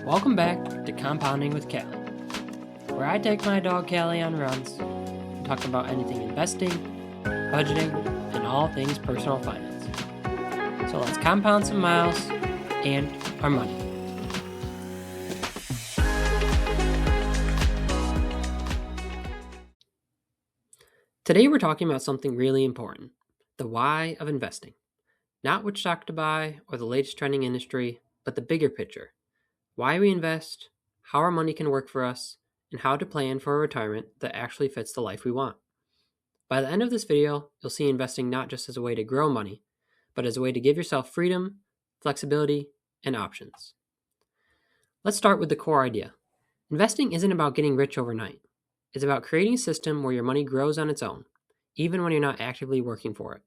Welcome back to Compounding with Callie, where I take my dog Callie on runs and talk about anything investing, budgeting, and all things personal finance. So let's compound some miles and our money. Today we're talking about something really important, the why of investing. Not which stock to buy or the latest trending industry, but the bigger picture. Why we invest, how our money can work for us, and how to plan for a retirement that actually fits the life we want. By the end of this video, you'll see investing not just as a way to grow money, but as a way to give yourself freedom, flexibility, and options. Let's start with the core idea. Investing isn't about getting rich overnight. It's about creating a system where your money grows on its own, even when you're not actively working for it.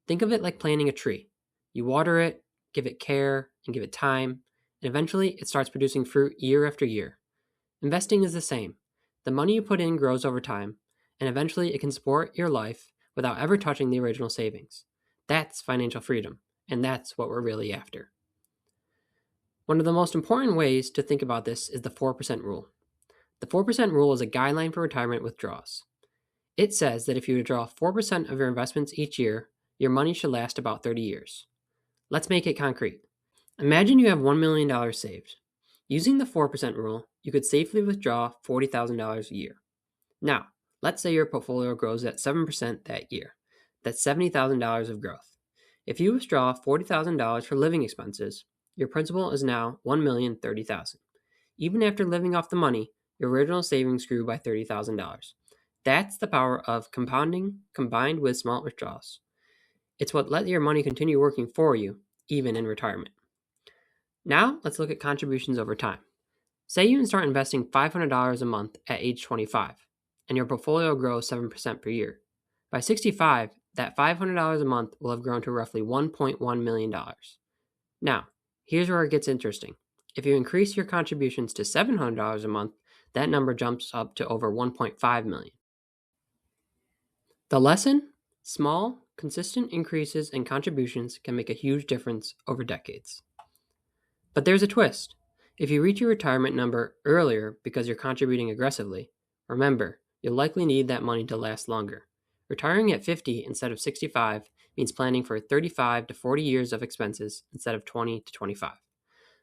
Think of it like planting a tree. You water it, give it care, and give it time, and eventually it starts producing fruit year after year. Investing is the same. The money you put in grows over time, and eventually it can support your life without ever touching the original savings. That's financial freedom, and that's what we're really after. One of the most important ways to think about this is the 4% rule. The 4% rule is a guideline for retirement withdrawals. It says that if you withdraw 4% of your investments each year, your money should last about 30 years. Let's make it concrete. Imagine you have $1 million saved. Using the 4% rule, you could safely withdraw $40,000 a year. Now, let's say your portfolio grows at 7% that year. That's $70,000 of growth. If you withdraw $40,000 for living expenses, your principal is now $1,030,000. Even after living off the money, your original savings grew by $30,000. That's the power of compounding combined with small withdrawals. It's what let your money continue working for you, even in retirement. Now, let's look at contributions over time. Say you start investing $500 a month at age 25, and your portfolio grows 7% per year. By 65, that $500 a month will have grown to roughly $1.1 million. Now, here's where it gets interesting. If you increase your contributions to $700 a month, that number jumps up to over $1.5 million. The lesson? Small, consistent increases in contributions can make a huge difference over decades. But there's a twist. If you reach your retirement number earlier because you're contributing aggressively, remember, you'll likely need that money to last longer. Retiring at 50 instead of 65 means planning for 35 to 40 years of expenses instead of 20 to 25.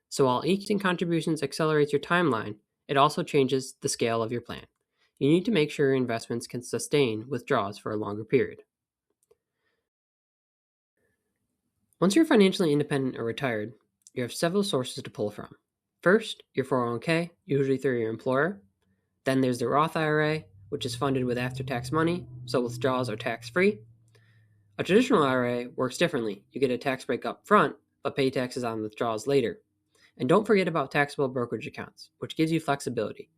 So while increasing contributions accelerates your timeline, it also changes the scale of your plan. You need to make sure your investments can sustain withdrawals for a longer period. Once you're financially independent or retired, you have several sources to pull from. First, your 401k, usually through your employer. Then there's the Roth IRA, which is funded with after-tax money, so withdrawals are tax-free. A traditional IRA works differently. You get a tax break up front, but pay taxes on withdrawals later. And don't forget about taxable brokerage accounts, which gives you flexibility.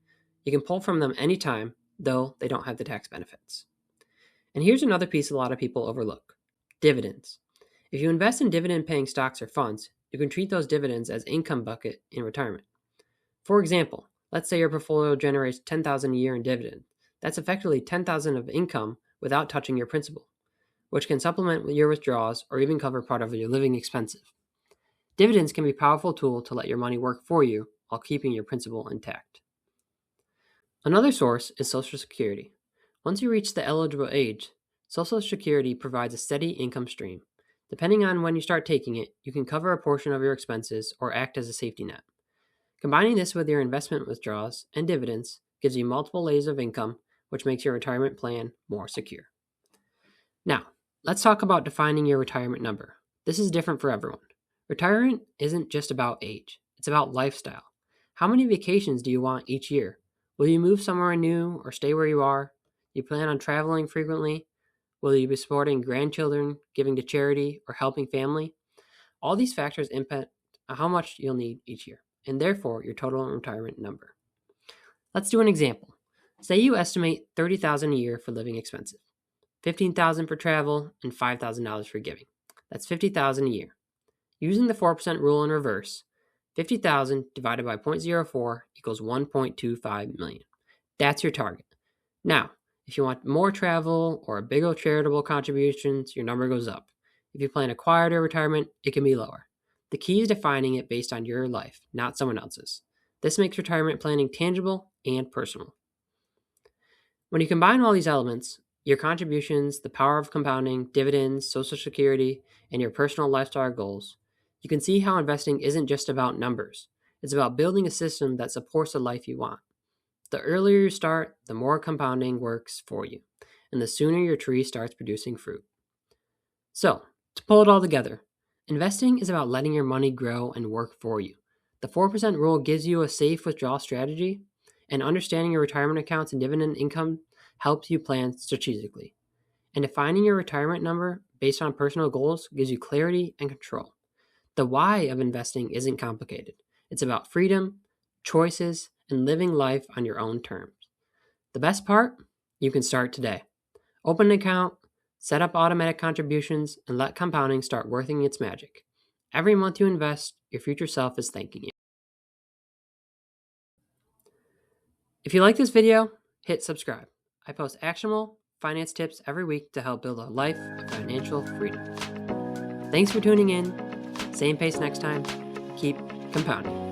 You can pull from them anytime, though they don't have the tax benefits. And here's another piece a lot of people overlook: dividends. If you invest in dividend-paying stocks or funds, you can treat those dividends as income bucket in retirement. For example, let's say your portfolio generates $10,000 a year in dividends. That's effectively $10,000 of income without touching your principal, which can supplement your withdrawals or even cover part of your living expenses. Dividends can be a powerful tool to let your money work for you while keeping your principal intact. Another source is Social Security. Once you reach the eligible age, Social Security provides a steady income stream. Depending on when you start taking it, you can cover a portion of your expenses or act as a safety net. Combining this with your investment withdrawals and dividends gives you multiple layers of income, which makes your retirement plan more secure. Now, let's talk about defining your retirement number. This is different for everyone. Retirement isn't just about age, it's about lifestyle. How many vacations do you want each year? Will you move somewhere new or stay where you are? Do you plan on traveling frequently? Will you be supporting grandchildren, giving to charity, or helping family? All these factors impact how much you'll need each year, and therefore your total retirement number. Let's do an example. Say you estimate $30,000 a year for living expenses, $15,000 for travel, and $5,000 for giving. That's $50,000 a year. Using the 4% rule in reverse, 50,000 divided by 0.04 equals 1.25 million. That's your target. Now, if you want more travel or bigger charitable contributions, your number goes up. If you plan a quieter retirement, it can be lower. The key is defining it based on your life, not someone else's. This makes retirement planning tangible and personal. When you combine all these elements, your contributions, the power of compounding, dividends, Social Security, and your personal lifestyle goals, you can see how investing isn't just about numbers. It's about building a system that supports the life you want. The earlier you start, the more compounding works for you, and the sooner your tree starts producing fruit. So, to pull it all together, investing is about letting your money grow and work for you. The 4% rule gives you a safe withdrawal strategy, and understanding your retirement accounts and dividend income helps you plan strategically. And defining your retirement number based on personal goals gives you clarity and control. The why of investing isn't complicated. It's about freedom, choices, and living life on your own terms. The best part? You can start today. Open an account, set up automatic contributions, and let compounding start working its magic. Every month you invest, your future self is thanking you. If you like this video, hit subscribe. I post actionable finance tips every week to help build a life of financial freedom. Thanks for tuning in. Same pace next time. Keep compounding.